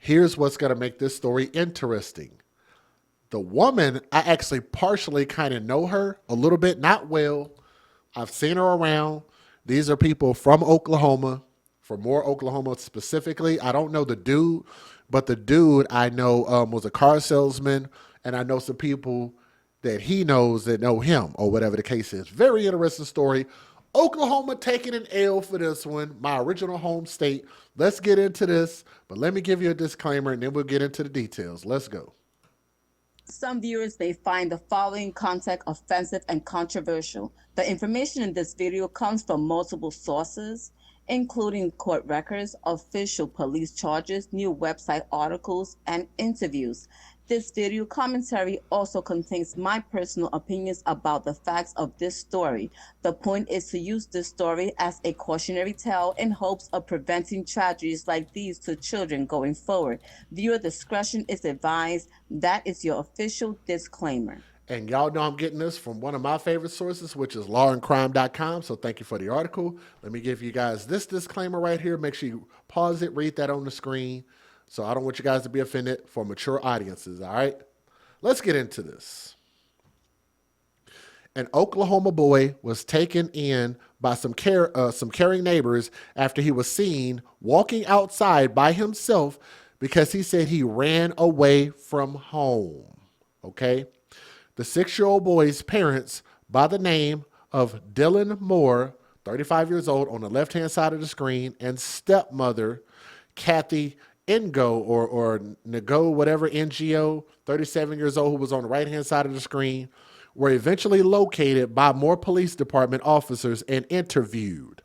Here's what's going to make this story interesting. The woman, I actually partially kind of know her a little bit, not well. I've seen her around. These are people from Oklahoma, from Moore, Oklahoma specifically. I don't know the dude, but the dude I know was a car salesman, and I know some people that he knows that know him, or whatever the case is. Very interesting story. Oklahoma taking an L for this one, my original home state. Let's get into this, but let me give you a disclaimer and then we'll get into the details. Let's go. Some viewers may find the following content offensive and controversial. The information in this video comes from multiple sources, including court records, official police charges, new website articles, and interviews. This video commentary also contains my personal opinions about the facts of this story. The point is to use this story as a cautionary tale in hopes of preventing tragedies like these to children going forward. Viewer discretion is advised. That is your official disclaimer. And y'all know I'm getting this from one of my favorite sources, which is lawandcrime.com. So thank you for the article. Let me give you guys this disclaimer right here. Make sure you pause it, read that on the screen. So I don't want you guys to be offended for mature audiences, all right? Let's get into this. An Oklahoma boy was taken in by some caring neighbors after he was seen walking outside by himself because he said he ran away from home. Okay? The 6-year-old boy's parents, by the name of Dylan Moore, 35 years old, on the left-hand side of the screen, and stepmother, Kathy Ngo or Ngo, whatever, NGO, 37 years old, who was on the right-hand side of the screen, were eventually located by Moore Police Department officers and interviewed.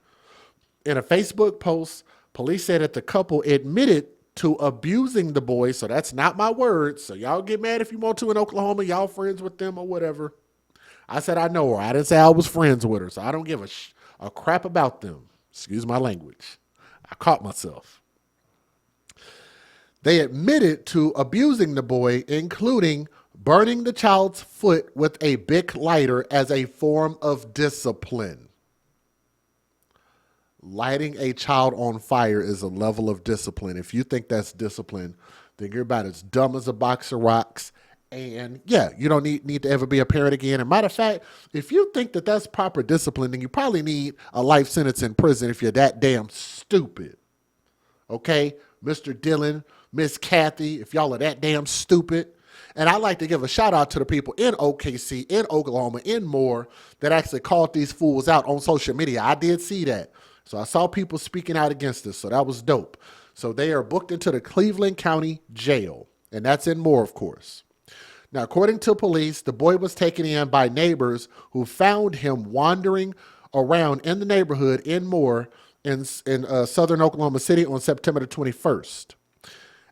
In a Facebook post, police said that the couple admitted to abusing the boy, so that's not my words. So y'all get mad if you want to in Oklahoma. Y'all friends with them or whatever. I said I know her. I didn't say I was friends with her, so I don't give a crap about them. Excuse my language. I caught myself. They admitted to abusing the boy, including burning the child's foot with a Bic lighter as a form of discipline. Lighting a child on fire is a level of discipline. If you think that's discipline, then you're about as dumb as a box of rocks. And yeah, you don't need to ever be a parent again. And matter of fact, if you think that that's proper discipline, then you probably need a life sentence in prison if you're that damn stupid. Okay, Mr. Dillon, Miss Kathy, if y'all are that damn stupid. And I'd like to give a shout out to the people in OKC, in Oklahoma, in Moore that actually called these fools out on social media. I did see that. So I saw people speaking out against this. So that was dope. So they are booked into the Cleveland County Jail. And that's in Moore, of course. Now, according to police, the boy was taken in by neighbors who found him wandering around in the neighborhood in Moore in southern Oklahoma City on September the 21st.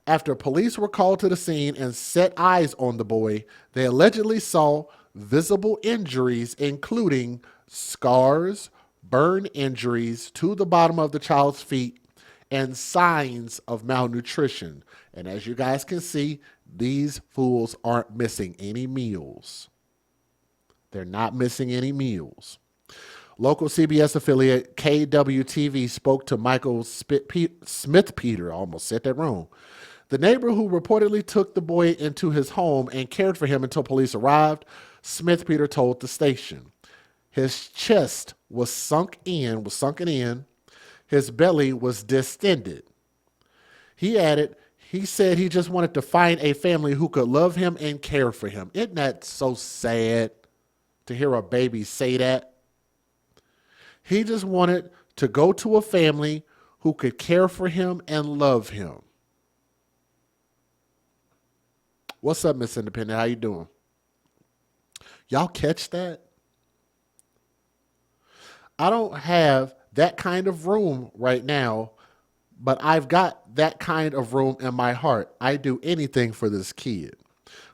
After police were called to the scene and set eyes on the boy, they allegedly saw visible injuries, including scars, burn injuries to the bottom of the child's feet, and signs of malnutrition. And as you guys can see, these fools aren't missing any meals. They're not missing any meals. Local CBS affiliate KWTV spoke to Michael Smith Peter. I almost said that wrong. The neighbor who reportedly took the boy into his home and cared for him until police arrived, Smith Peter told the station. His chest was sunken in. His belly was distended. He added, he said he just wanted to find a family who could love him and care for him. Isn't that so sad to hear a baby say that? He just wanted to go to a family who could care for him and love him. What's up, Miss Independent? How you doing? Y'all catch that? I don't have that kind of room right now, but I've got that kind of room in my heart. I do anything for this kid.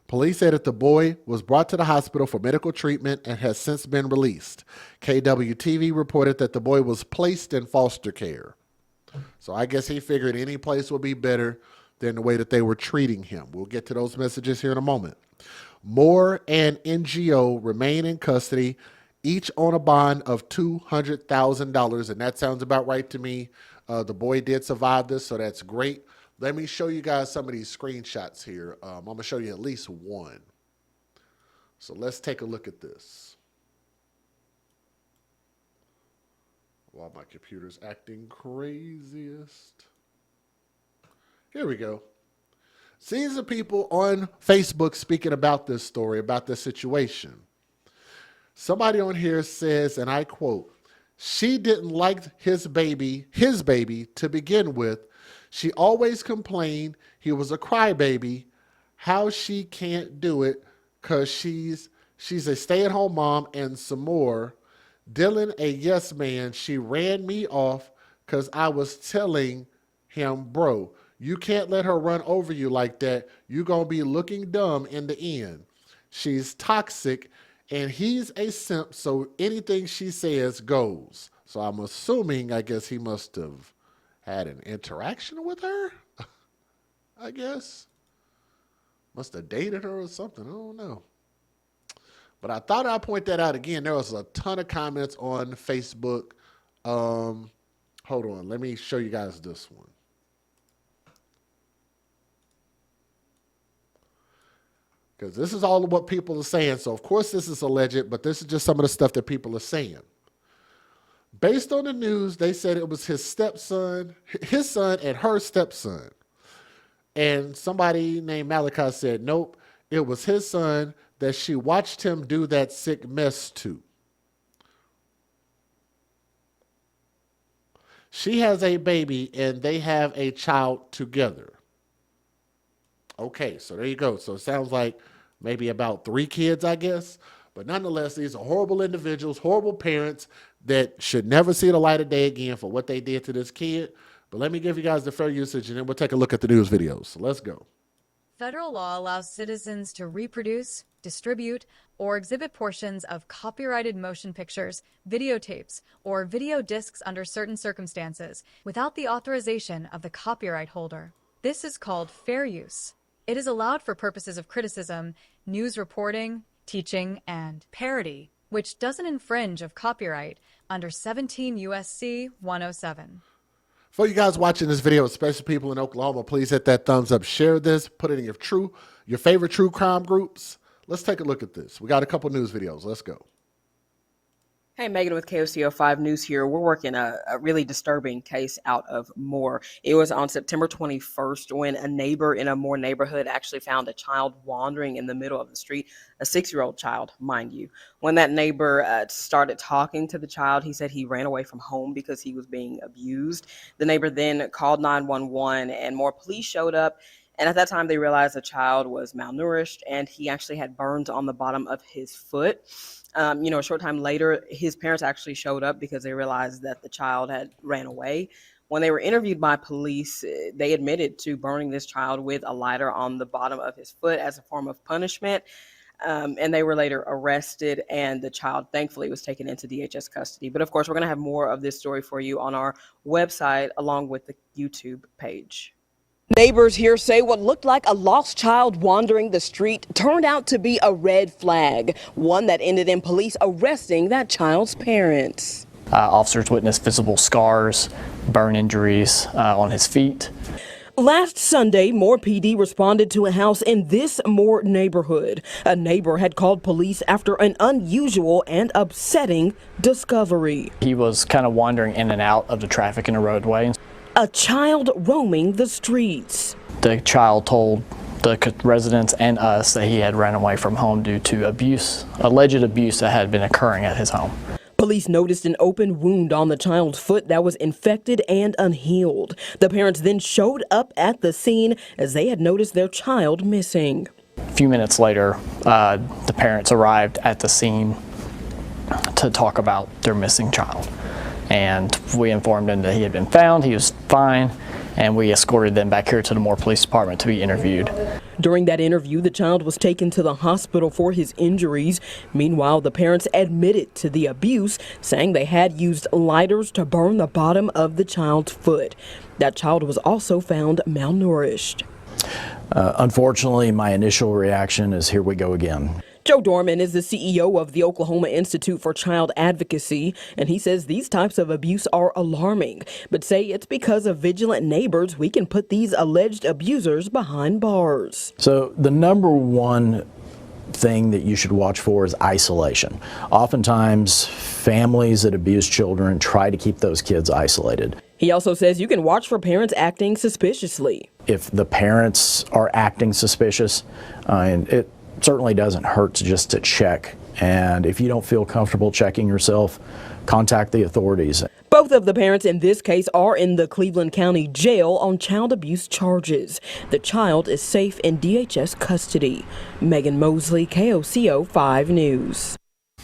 Police said that the boy was brought to the hospital for medical treatment and has since been released. KWTV reported that the boy was placed in foster care. So I guess he figured any place would be better than the way that they were treating him. We'll get to those messages here in a moment. Moore and NGO remain in custody, each on a bond of $200,000, and that sounds about right to me. The boy did survive this, so that's great. Let me show you guys some of these screenshots here. I'm going to show you at least one. So let's take a look at this. While my computer's acting craziest. Here we go. Scenes of people on Facebook speaking about this story, about this situation. Somebody on here says, and I quote, "She didn't like his baby to begin with. She always complained he was a crybaby. How she can't do it because she's a stay-at-home mom and some more. Dylan a yes man. She ran me off because I was telling him, bro, you can't let her run over you like that. You're going to be looking dumb in the end. She's toxic and he's a simp, so anything she says goes." So I'm assuming, I guess he must have had an interaction with her, I guess. Must have dated her or something. I don't know. But I thought I'd point that out again. There was a ton of comments on Facebook. Hold on. Let me show you guys this one. Because this is all of what people are saying. So, of course, this is alleged, but this is just some of the stuff that people are saying. Based on the news, they said it was his stepson, his son and her stepson. And somebody named Malachi said, nope, it was his son that she watched him do that sick mess to. She has a baby and they have a child together. Okay, so there you go. So it sounds like maybe about 3 kids, I guess. But nonetheless, these are horrible individuals, horrible parents that should never see the light of day again for what they did to this kid. But let me give you guys the fair usage and then we'll take a look at the news videos. So let's go. Federal law allows citizens to reproduce, distribute, or exhibit portions of copyrighted motion pictures, videotapes, or video discs under certain circumstances without the authorization of the copyright holder. This is called fair use. It is allowed for purposes of criticism, news reporting, teaching, and parody, which doesn't infringe of copyright under 17 U.S.C. 107. For you guys watching this video, especially people in Oklahoma, please hit that thumbs up, share this, put it in your favorite true crime groups. Let's take a look at this. We got a couple news videos. Let's go. Hey, Megan with KOCO 5 News here. We're working a really disturbing case out of Moore. It was on September 21st when a neighbor in a Moore neighborhood actually found a child wandering in the middle of the street, a 6-year-old child, mind you. When that neighbor started talking to the child, he said he ran away from home because he was being abused. The neighbor then called 911 and more police showed up. And at that time, they realized the child was malnourished and he actually had burns on the bottom of his foot. A short time later, his parents actually showed up because they realized that the child had ran away. When they were interviewed by police, they admitted to burning this child with a lighter on the bottom of his foot as a form of punishment. And they were later arrested, and the child thankfully was taken into DHS custody. But of course, we're going to have more of this story for you on our website along with the YouTube page. Neighbors here say what looked like a lost child wandering the street turned out to be a red flag, one that ended in police arresting that child's parents. Officers witnessed visible scars, burn injuries on his feet. Last Sunday, Moore PD responded to a house in this Moore neighborhood. A neighbor had called police after an unusual and upsetting discovery. He was kind of wandering in and out of the traffic in the roadway. A child roaming the streets. The child told the residents and us that he had run away from home due to abuse, alleged abuse that had been occurring at his home. Police noticed an open wound on the child's foot that was infected and unhealed. The parents then showed up at the scene as they had noticed their child missing. A few minutes later, the parents arrived at the scene to talk about their missing child. And we informed them that he had been found, he was fine, and we escorted them back here to the Moore Police Department to be interviewed. During that interview, the child was taken to the hospital for his injuries. Meanwhile, the parents admitted to the abuse, saying they had used lighters to burn the bottom of the child's foot. That child was also found malnourished. Unfortunately, my initial reaction is here we go again. Joe Dorman is the CEO of the Oklahoma Institute for Child Advocacy, and he says these types of abuse are alarming, but say it's because of vigilant neighbors we can put these alleged abusers behind bars. So the number one thing that you should watch for is isolation. Oftentimes, families that abuse children try to keep those kids isolated. He also says you can watch for parents acting suspiciously. If the parents are acting suspicious, and it certainly doesn't hurt just to check. And if you don't feel comfortable checking yourself, contact the authorities. Both of the parents in this case are in the Cleveland County Jail on child abuse charges. The child is safe in DHS custody. Megan Mosley, KOCO 5 News.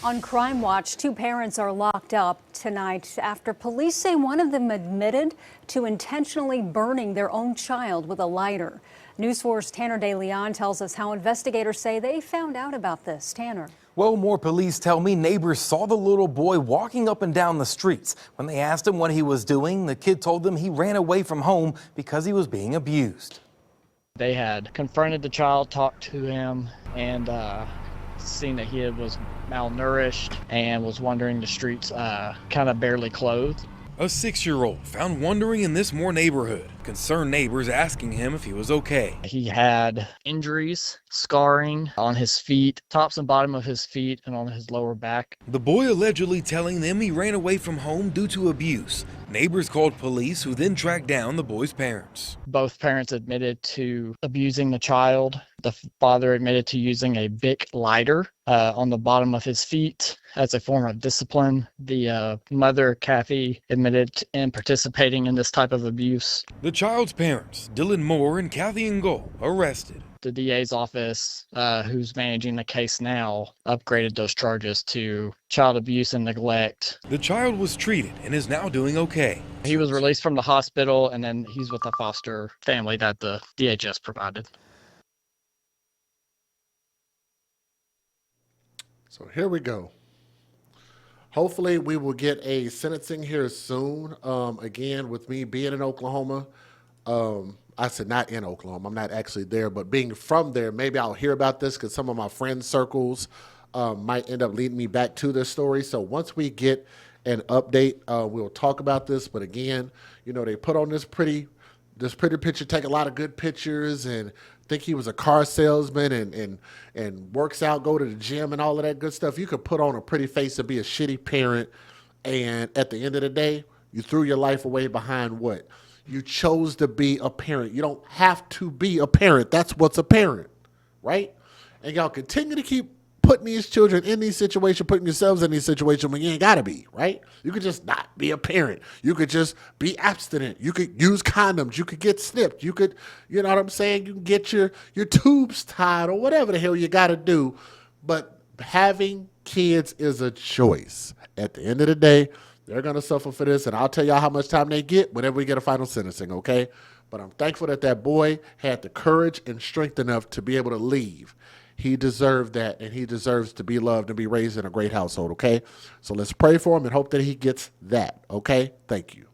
On Crime Watch, 2 parents are locked up tonight after police say one of them admitted to intentionally burning their own child with a lighter. News 4's Tanner De Leon tells us how investigators say they found out about this. Tanner. Well, more police tell me neighbors saw the little boy walking up and down the streets. When they asked him what he was doing, the kid told them he ran away from home because he was being abused. They had confronted the child, talked to him, and seen that he was malnourished and was wandering the streets kind of barely clothed. A 6-year-old found wandering in this Moore neighborhood. Concerned neighbors asking him if he was okay. He had injuries, scarring on his feet, tops and bottom of his feet, and on his lower back. The boy allegedly telling them he ran away from home due to abuse. Neighbors called police, who then tracked down the boy's parents. Both parents admitted to abusing the child. The father admitted to using a Bic lighter on the bottom of his feet as a form of discipline. The mother, Kathy, admitted in participating in this type of abuse. The child's parents, Dylan Moore and Kathy Engel, arrested. The DA's office, who's managing the case now, upgraded those charges to child abuse and neglect. The child was treated and is now doing okay. He was released from the hospital, and then he's with a foster family that the DHS provided. So here we go. Hopefully we will get a sentencing here soon. Again, with me being in Oklahoma, I said not in Oklahoma. I'm not actually there, but being from there, maybe I'll hear about this because some of my friend circles might end up leading me back to this story. So once we get an update, we'll talk about this. But again, you know, they put on this pretty picture, take a lot of good pictures, and think he was a car salesman and works out, go to the gym and all of that good stuff. You could put on a pretty face and be a shitty parent, and at the end of the day, you threw your life away behind what? You chose to be a parent. You don't have to be a parent. That's what's a parent, right? And y'all continue to keep putting these children in these situations, putting yourselves in these situations when you ain't gotta be, right? You could just not be a parent. You could just be abstinent. You could use condoms. You could get snipped. You could, you know what I'm saying? You can get your tubes tied or whatever the hell you gotta do. But having kids is a choice. At the end of the day, they're gonna suffer for this, and I'll tell y'all how much time they get whenever we get a final sentencing, okay? But I'm thankful that that boy had the courage and strength enough to be able to leave. He deserved that, and he deserves to be loved and be raised in a great household, okay? So let's pray for him and hope that he gets that, okay? Thank you.